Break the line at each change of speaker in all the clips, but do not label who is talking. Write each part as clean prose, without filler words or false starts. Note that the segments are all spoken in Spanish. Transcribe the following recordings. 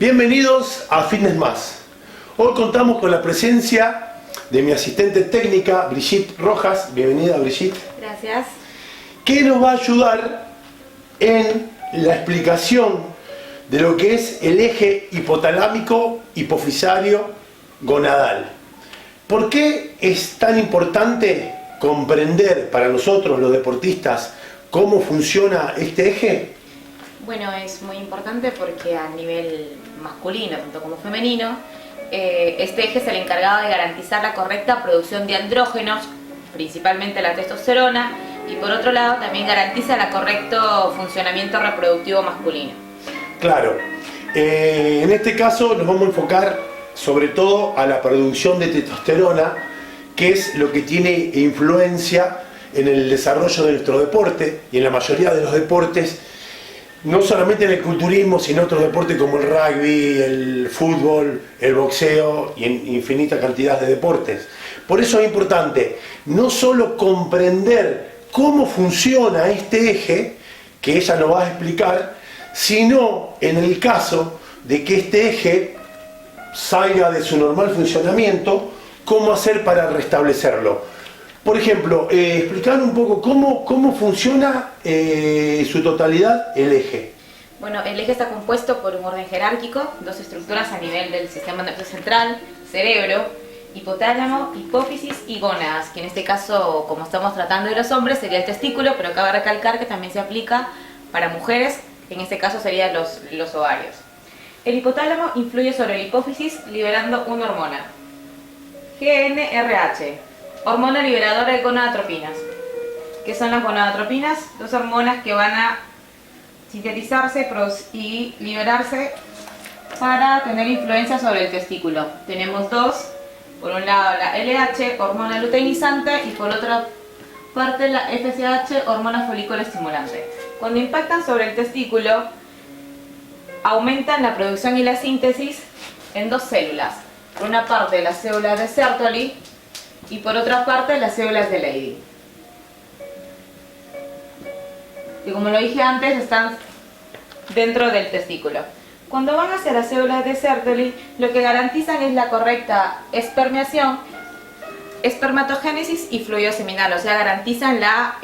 Bienvenidos a Fitness Más. Hoy contamos con la presencia de mi asistente técnica, Brigitte Rojas. Bienvenida, Brigitte.
Gracias.
Que nos va a ayudar en la explicación de lo que es el eje hipotalámico hipofisario gonadal. ¿Por qué es tan importante comprender para nosotros los deportistas cómo funciona este eje?
Bueno, es muy importante porque a nivel masculino, tanto como femenino, este eje es el encargado de garantizar la correcta producción de andrógenos, principalmente la testosterona, y por otro lado también garantiza el correcto funcionamiento reproductivo masculino.
Claro, en este caso nos vamos a enfocar sobre todo a la producción de testosterona, que es lo que tiene influencia en el desarrollo de nuestro deporte y en la mayoría de los deportes, no solamente en el culturismo, sino en otros deportes como el rugby, el fútbol, el boxeo y en infinita cantidad de deportes. Por eso es importante no solo comprender cómo funciona este eje, que ella nos va a explicar, sino en el caso de que este eje salga de su normal funcionamiento, cómo hacer para restablecerlo. Por ejemplo, explicar un poco cómo funciona su totalidad el eje.
Bueno, el eje está compuesto por un orden jerárquico, dos estructuras a nivel del sistema nervioso central, cerebro, hipotálamo, hipófisis y gónadas, que en este caso, como estamos tratando de los hombres, sería el testículo, pero cabe recalcar que también se aplica para mujeres, en este caso serían los ovarios. El hipotálamo influye sobre la hipófisis liberando una hormona, GnRH, hormona liberadora de gonadotropinas. ¿Qué son las gonadotropinas? Dos hormonas que van a sintetizarse y liberarse para tener influencia sobre el testículo. Tenemos dos, por un lado la LH, hormona luteinizante, y por otra parte la FSH, hormona folículo estimulante. Cuando impactan sobre el testículo, aumentan la producción y la síntesis en dos células. Por una parte las células de Sertoli y por otra parte las células de Leydig. Y como lo dije antes, están dentro del testículo. Cuando van hacia las células de Sertoli, lo que garantizan es la correcta espermiación, espermatogénesis y fluido seminal, o sea, garantizan la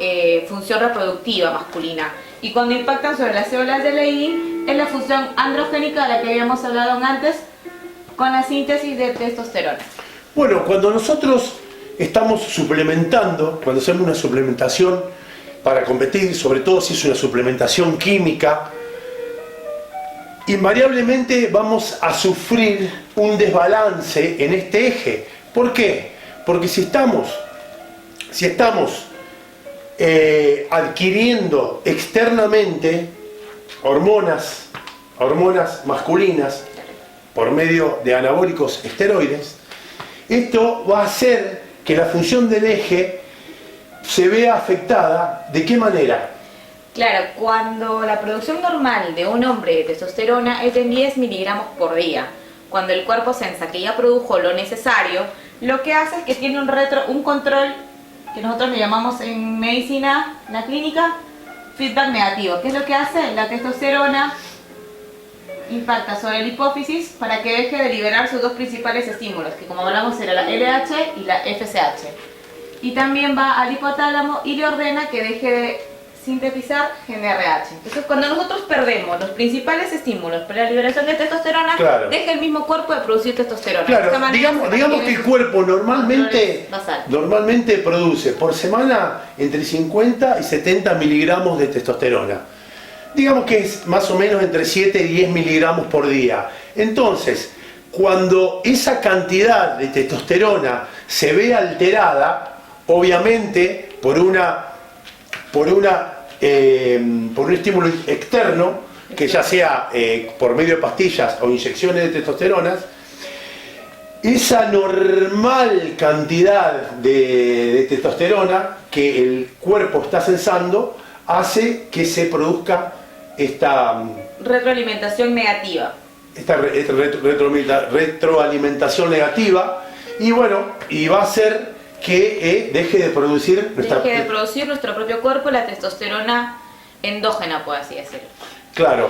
función reproductiva masculina. Y cuando impactan sobre las células de Leydig, es la función androgénica de la que habíamos hablado antes, con la síntesis de testosterona.
Bueno, cuando nosotros estamos suplementando, cuando hacemos una suplementación para competir, sobre todo si es una suplementación química, invariablemente vamos a sufrir un desbalance en este eje. ¿Por qué? Porque si estamos adquiriendo externamente hormonas masculinas por medio de anabólicos esteroides, esto va a hacer que la función del eje se vea afectada. ¿De qué manera?
Claro, cuando la producción normal de un hombre de testosterona es de 10 miligramos por día, cuando el cuerpo sensa que ya produjo lo necesario, lo que hace es que tiene un control que nosotros le llamamos en medicina, en la clínica, feedback negativo. ¿Qué es lo que hace? La testosterona impacta sobre la hipófisis para que deje de liberar sus dos principales estímulos, que como hablamos era la LH y la FSH. Y también va al hipotálamo y le ordena que deje de sintetizar GnRH. Entonces, cuando nosotros perdemos los principales estímulos para la liberación de testosterona,
claro,
deja el mismo cuerpo de producir testosterona.
Claro, digamos que el cuerpo normalmente produce por semana entre 50 y 70 miligramos de testosterona. Digamos que es más o menos entre 7 y 10 miligramos por día. Entonces, cuando esa cantidad de testosterona se ve alterada, obviamente por un estímulo externo, que ya sea por medio de pastillas o inyecciones de testosterona, esa normal cantidad de testosterona que el cuerpo está sensando hace que se produzca esta
retroalimentación negativa.
Esta retroalimentación negativa, y bueno, y va a hacer que deje de producir
nuestro propio cuerpo la testosterona endógena, por así decirlo.
Claro,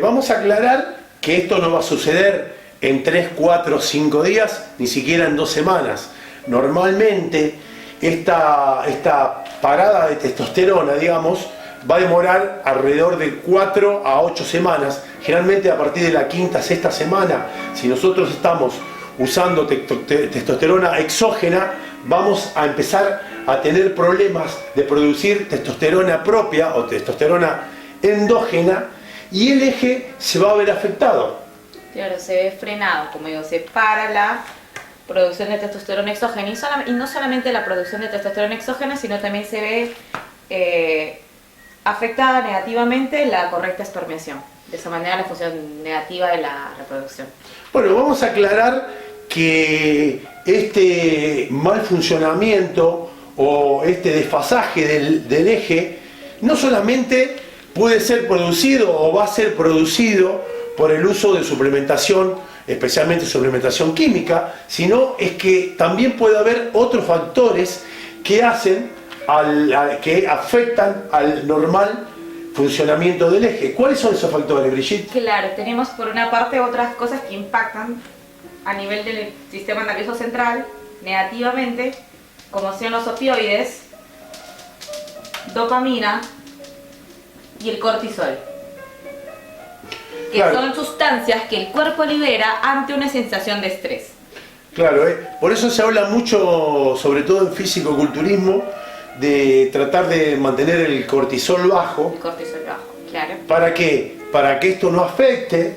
vamos a aclarar que esto no va a suceder en 3, 4, 5 días, ni siquiera en 2 semanas. Normalmente esta parada de testosterona, digamos, va a demorar alrededor de 4 a 8 semanas, generalmente a partir de la quinta, sexta semana. Si nosotros estamos usando testosterona exógena, vamos a empezar a tener problemas de producir testosterona propia o testosterona endógena, y el eje se va a ver afectado.
Claro, se ve frenado, como digo, se para la producción de testosterona exógena y no solamente la producción de testosterona exógena, sino también se ve afectada negativamente la correcta espermiación. De esa manera la función negativa de la reproducción.
Bueno, vamos a aclarar que este mal funcionamiento o este desfasaje del eje no solamente puede ser producido o va a ser producido por el uso de suplementación, especialmente suplementación química, sino es que también puede haber otros factores que que afectan al normal funcionamiento del eje. ¿Cuáles son esos factores, Brigitte?
Claro, tenemos por una parte otras cosas que impactan a nivel del sistema nervioso central negativamente, como son los opioides, dopamina y el cortisol, que
claro,
son sustancias que el cuerpo libera ante una sensación de estrés.
Claro, por eso se habla mucho, sobre todo en físico-culturismo, de tratar de mantener el cortisol bajo.
El cortisol bajo, claro.
¿Para qué? Para que esto no afecte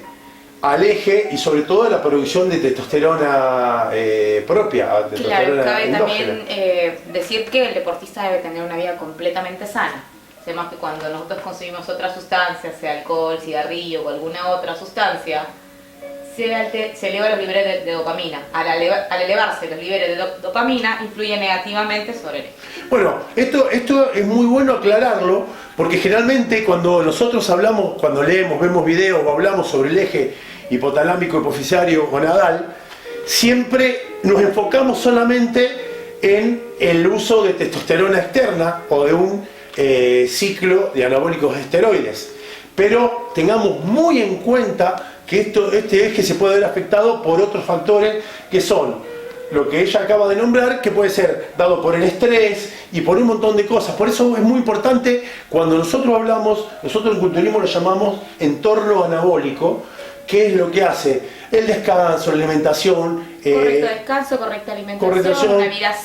al eje y sobre todo a la producción de testosterona propia.
Claro, cabe
endógena.
también decir que el deportista debe tener una vida completamente sana. Sabemos que cuando nosotros consumimos otras sustancias, sea alcohol, cigarrillo o alguna otra sustancia, se eleva los niveles de dopamina. Al elevarse los niveles de dopamina, influye negativamente sobre el eje.
Bueno, esto es muy bueno aclararlo, porque generalmente cuando nosotros hablamos, cuando leemos, vemos videos o hablamos sobre el eje hipotalámico hipofisario gonadal, siempre nos enfocamos solamente en el uso de testosterona externa o de un ciclo de anabólicos esteroides. Pero tengamos muy en cuenta que este eje se puede ver afectado por otros factores que son lo que ella acaba de nombrar, que puede ser dado por el estrés y por un montón de cosas. Por eso es muy importante, cuando nosotros hablamos, nosotros en culturismo lo llamamos entorno anabólico, que es lo que hace el descanso, la alimentación,
correcto descanso, correcta alimentación, una vida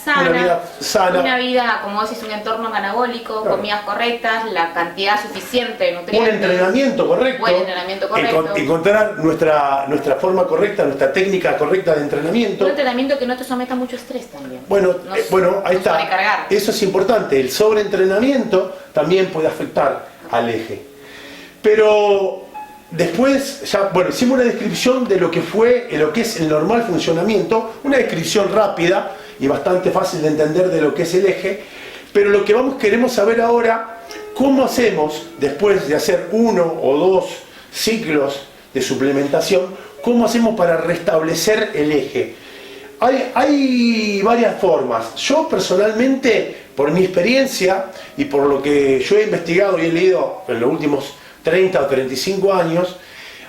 sana, una vida, como vos decís, un entorno anabólico, claro, comidas correctas, la cantidad suficiente de nutrientes,
un entrenamiento correcto,
buen entrenamiento correcto,
encontrar nuestra forma correcta, nuestra técnica correcta de entrenamiento.
Un entrenamiento que no te someta a mucho estrés también.
Bueno, ahí está. Sobrecargar. Eso es importante. El sobreentrenamiento también puede afectar al eje. Pero después, hicimos una descripción de lo que es el normal funcionamiento, una descripción rápida y bastante fácil de entender de lo que es el eje, pero lo que queremos saber ahora, ¿cómo hacemos, después de hacer 1 o 2 ciclos de suplementación, cómo hacemos para restablecer el eje? Hay varias formas. Yo personalmente, por mi experiencia y por lo que yo he investigado y he leído en los últimos 30 o 35 años,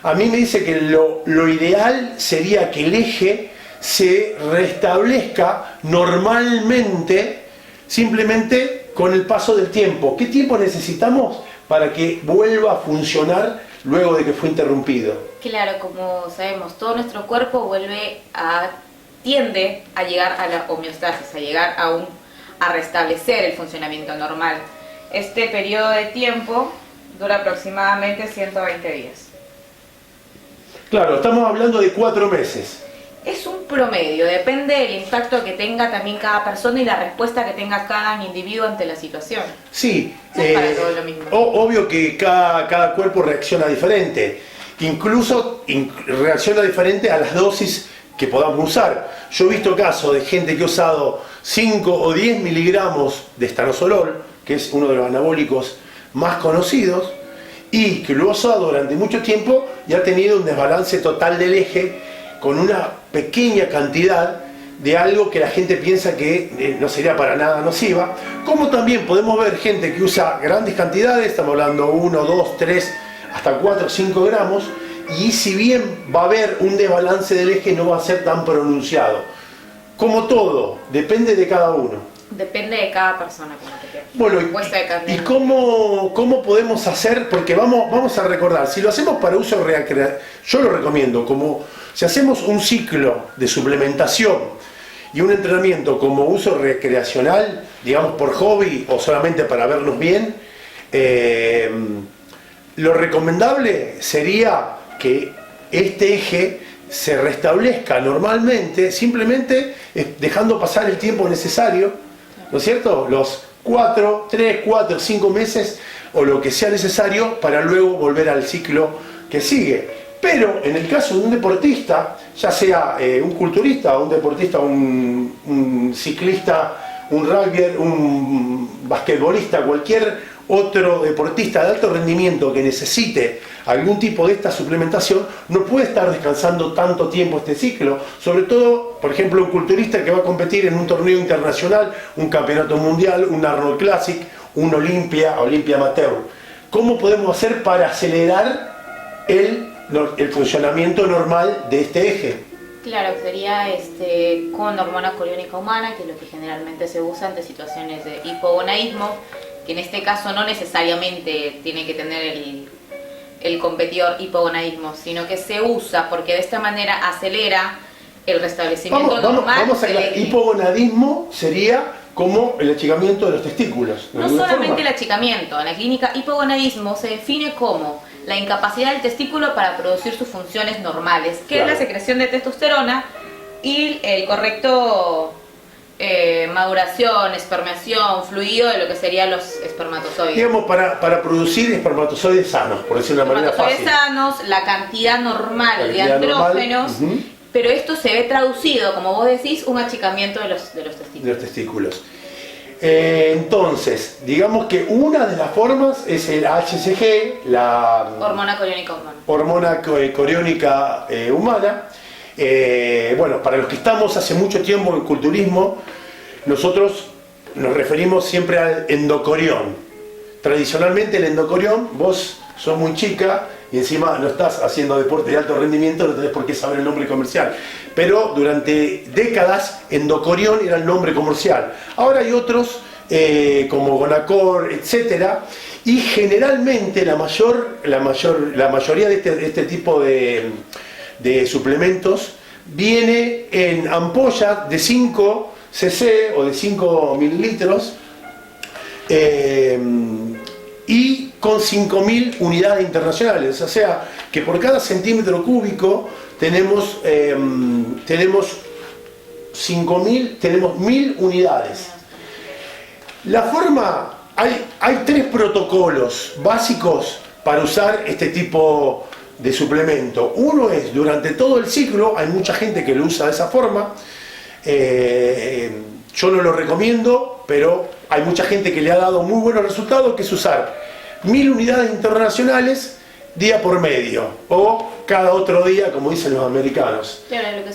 a mí me dice que lo ideal sería que el eje se restablezca normalmente, simplemente con el paso del tiempo. ¿Qué tiempo necesitamos para que vuelva a funcionar luego de que fue interrumpido?
Claro, como sabemos, todo nuestro cuerpo tiende a llegar a la homeostasis, a restablecer el funcionamiento normal. Este periodo de tiempo dura aproximadamente 120 días.
Claro, estamos hablando de 4 meses.
Es un promedio, depende del impacto que tenga también cada persona y la respuesta que tenga cada individuo ante la situación.
Sí,
para todo lo mismo.
Obvio que cada cuerpo reacciona diferente. Incluso reacciona diferente a las dosis que podamos usar. Yo he visto casos de gente que ha usado 5 o 10 miligramos de estanozolol, que es uno de los anabólicos más conocidos, y que lo ha usado durante mucho tiempo y ha tenido un desbalance total del eje con una pequeña cantidad de algo que la gente piensa que no sería para nada nociva. Como también podemos ver gente que usa grandes cantidades, estamos hablando 1, 2, 3, hasta 4 o 5 gramos, y si bien va a haber un desbalance del eje, no va a ser tan pronunciado. Como todo, depende de cada uno.
Depende de cada persona, como te queda.
Bueno,
De
¿y cómo podemos hacer? Porque vamos a recordar, si lo hacemos para uso recreativo, yo lo recomiendo, como si hacemos un ciclo de suplementación y un entrenamiento como uso recreacional, digamos por hobby o solamente para vernos bien, lo recomendable sería que este eje se restablezca normalmente, simplemente dejando pasar el tiempo necesario, ¿no es cierto? Los 3, 4, 5 meses o lo que sea necesario para luego volver al ciclo que sigue. Pero en el caso de un deportista, ya sea un culturista, un deportista, un ciclista, un rugbyer, un basquetbolista, cualquier otro deportista de alto rendimiento que necesite algún tipo de esta suplementación, no puede estar descansando tanto tiempo este ciclo, sobre todo, por ejemplo, un culturista que va a competir en un torneo internacional, un campeonato mundial, un Arnold Classic, un Olympia Amateur. ¿Cómo podemos hacer para acelerar el funcionamiento normal de este eje?
Claro, sería con hormona coriónica humana, que es lo que generalmente se usa ante situaciones de hipogonadismo, que en este caso no necesariamente tiene que tener el competidor hipogonadismo, sino que se usa porque de esta manera acelera el restablecimiento normal.
Vamos a ver, hipogonadismo sería como el achicamiento de los testículos.
No solamente el achicamiento, en la clínica hipogonadismo se define como la incapacidad del testículo para producir sus funciones normales, que es la secreción de testosterona y el correcto maduración, espermeación, fluido de lo que serían los espermatozoides.
Digamos, para producir espermatozoides sanos, por decirlo de una manera fácil.
Sanos, la cantidad normal de andrógenos, pero esto se ve traducido, como vos decís, un achicamiento de los testículos.
De los testículos. Entonces, digamos que una de las formas es el HCG, la
hormona coriónica humana.
Hormona coriónica humana. Bueno, para los que estamos hace mucho tiempo en culturismo, nosotros nos referimos siempre al endocorión. Tradicionalmente el endocorión, vos sos muy chica y encima no estás haciendo deporte de alto rendimiento, no tenés por qué saber el nombre comercial. Pero durante décadas endocorión era el nombre comercial. Ahora hay otros como Gonacor, etcétera, y generalmente la mayoría de este tipo de suplementos viene en ampollas de 5 cc o de 5 mililitros y con 5.000 unidades internacionales, o sea que por cada centímetro cúbico tenemos 1.000 unidades. La forma, hay 3 protocolos básicos para usar este tipo de suplemento. Uno es durante todo el ciclo, hay mucha gente que lo usa de esa forma, yo no lo recomiendo, pero hay mucha gente que le ha dado muy buenos resultados, que es usar 1.000 unidades internacionales día por medio, o cada otro día, como dicen los americanos.
Claro, lo que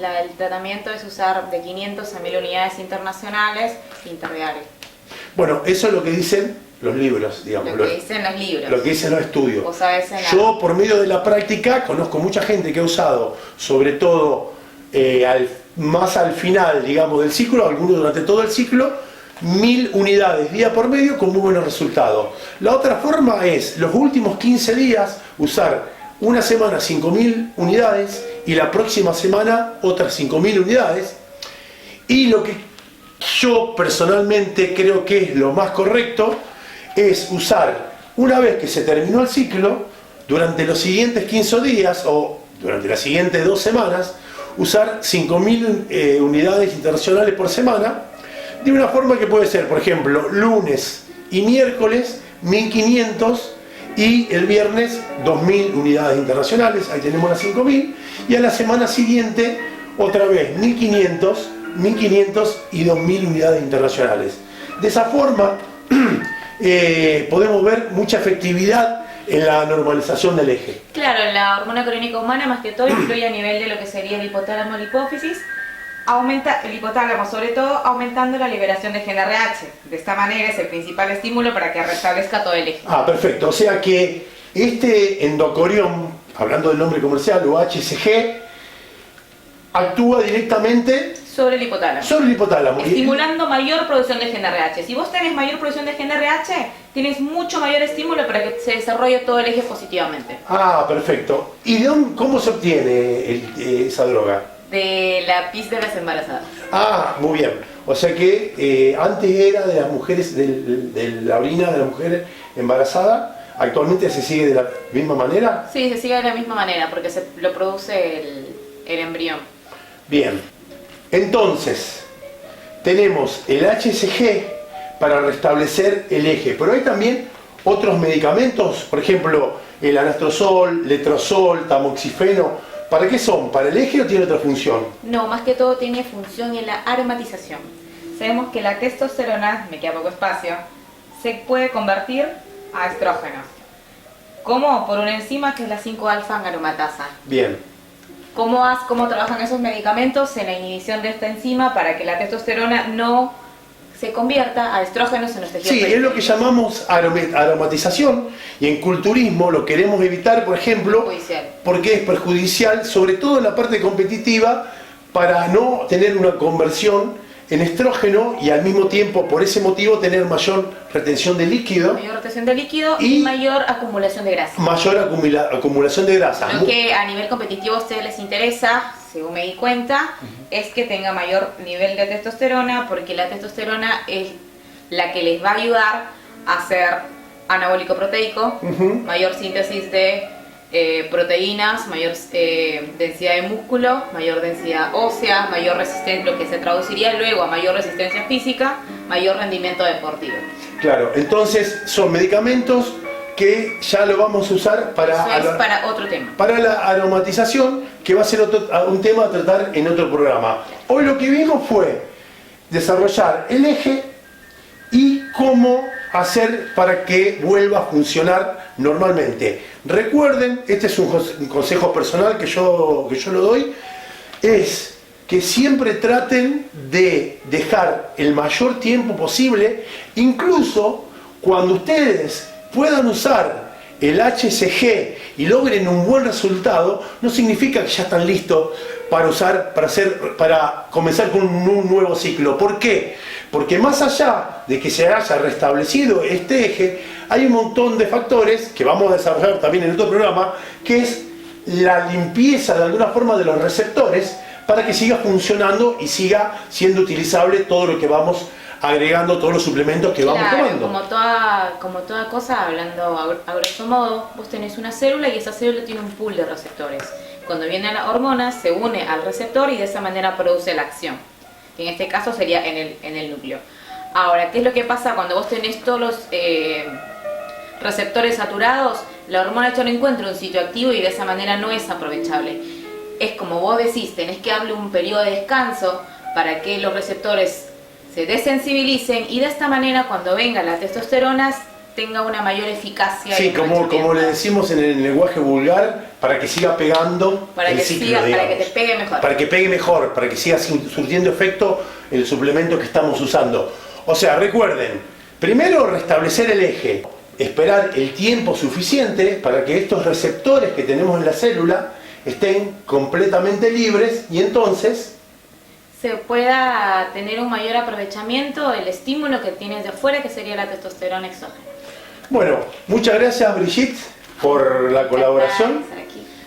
el tratamiento es usar de 500 a 1.000 unidades internacionales interdiarias.
Bueno, eso es lo que dicen los libros, digamos.
Lo que dicen los libros.
Lo que dicen los estudios.
Vos sabés
Yo, por medio de la práctica, conozco mucha gente que ha usado, sobre todo más al final, digamos, del ciclo, algunos durante todo el ciclo, 1.000 unidades día por medio con muy buenos resultados. La otra forma es, los últimos 15 días, usar una semana 5.000 unidades y la próxima semana otras 5.000 unidades. Y lo que yo personalmente creo que es lo más correcto es usar, una vez que se terminó el ciclo, durante los siguientes 15 días o durante las siguientes 2 semanas, usar 5.000 unidades internacionales por semana, de una forma que puede ser, por ejemplo, lunes y miércoles 1.500 y el viernes 2.000 unidades internacionales, ahí tenemos las 5.000, y a la semana siguiente otra vez 1.500 y 2.000 unidades internacionales. De esa forma podemos ver mucha efectividad en la normalización del eje.
Claro, la hormona coriónica humana más que todo influye a nivel de lo que sería el hipotálamo, la hipófisis, aumenta el hipotálamo, sobre todo aumentando la liberación de GnRH. De esta manera es el principal estímulo para que restablezca todo el eje.
Ah, perfecto. O sea que este endocorión hablando del nombre comercial, o HCG, actúa directamente
sobre el hipotálamo.
sobre el hipotálamo.
Estimulando mayor producción de GnRH. Si vos tenés mayor producción de GnRH, tienes mucho mayor estímulo para que se desarrolle todo el eje positivamente.
Ah, perfecto. ¿Y cómo se obtiene esa droga?
De la pis de las embarazadas.
Ah, muy bien. O sea que antes era de las mujeres, de la orina de la mujer embarazada, actualmente se sigue de la misma manera.
Sí, se sigue de la misma manera porque lo produce el embrión.
Bien. Entonces, tenemos el HCG para restablecer el eje, pero hay también otros medicamentos, por ejemplo, el anastrozol, letrozol, tamoxifeno. ¿Para qué son? ¿Para el eje o tiene otra función?
No, más que todo tiene función en la aromatización. Sabemos que la testosterona, me queda poco espacio, se puede convertir a estrógenos. ¿Cómo? Por una enzima que es la 5-alfa aromatasa.
Bien.
¿Cómo trabajan esos medicamentos en la inhibición de esta enzima para que la testosterona no se convierta a estrógenos en los tejidos?
Sí, es lo que llamamos aromatización, y en culturismo lo queremos evitar, por ejemplo, porque es perjudicial, sobre todo en la parte competitiva, para no tener una conversión en estrógeno y al mismo tiempo, por ese motivo, tener mayor retención de líquido.
Mayor retención de líquido y mayor acumulación de grasa.
Mayor acumulación de grasa.
Lo que a nivel competitivo a ustedes les interesa, según me di cuenta, es que tenga mayor nivel de testosterona, porque la testosterona es la que les va a ayudar a ser anabólico proteico, mayor síntesis de proteínas, mayor densidad de músculo, mayor densidad ósea, mayor resistencia, lo que se traduciría luego a mayor resistencia física, mayor rendimiento deportivo.
Claro, entonces son medicamentos que ya lo vamos a usar para...
Eso es para otro tema.
Para la aromatización, que va a ser un tema a tratar en otro programa. Hoy lo que vimos fue desarrollar el eje y cómo hacer para que vuelva a funcionar normalmente. Recuerden, este es un consejo personal que yo lo doy, es que siempre traten de dejar el mayor tiempo posible, incluso cuando ustedes puedan usar el HCG y logren un buen resultado, no significa que ya están listos para comenzar con un nuevo ciclo. ¿Por qué? Porque más allá de que se haya restablecido este eje, hay un montón de factores que vamos a desarrollar también en otro programa, que es la limpieza de alguna forma de los receptores para que siga funcionando y siga siendo utilizable todo lo que vamos agregando, todos los suplementos que vamos tomando.
Como toda cosa, hablando a grosso modo, vos tenés una célula y esa célula tiene un pool de receptores. Cuando viene la hormona, se une al receptor y de esa manera produce la acción. Que en este caso sería en el núcleo. Ahora, ¿qué es lo que pasa cuando vos tenés todos los receptores saturados? La hormona ya no encuentra un sitio activo y de esa manera no es aprovechable. Es como vos decís, tenés que darle un periodo de descanso para que los receptores se desensibilicen y de esta manera cuando venga la testosterona tenga una mayor eficacia.
Sí, como le decimos en el lenguaje vulgar, para que siga pegando el ciclo,
para que te pegue mejor.
Para que pegue mejor, para que siga surtiendo efecto el suplemento que estamos usando. O sea, recuerden, primero restablecer el eje, esperar el tiempo suficiente para que estos receptores que tenemos en la célula estén completamente libres y entonces
se pueda tener un mayor aprovechamiento del estímulo que tienes de afuera, que sería la testosterona exógena.
Bueno, muchas gracias Brigitte por la colaboración.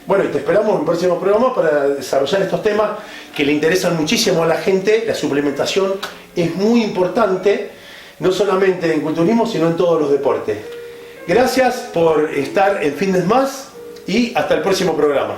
Bueno, y te esperamos en un próximo programa para desarrollar estos temas que le interesan muchísimo a la gente. La suplementación es muy importante, no solamente en culturismo, sino en todos los deportes. Gracias por estar en Fitness Más y hasta el próximo programa.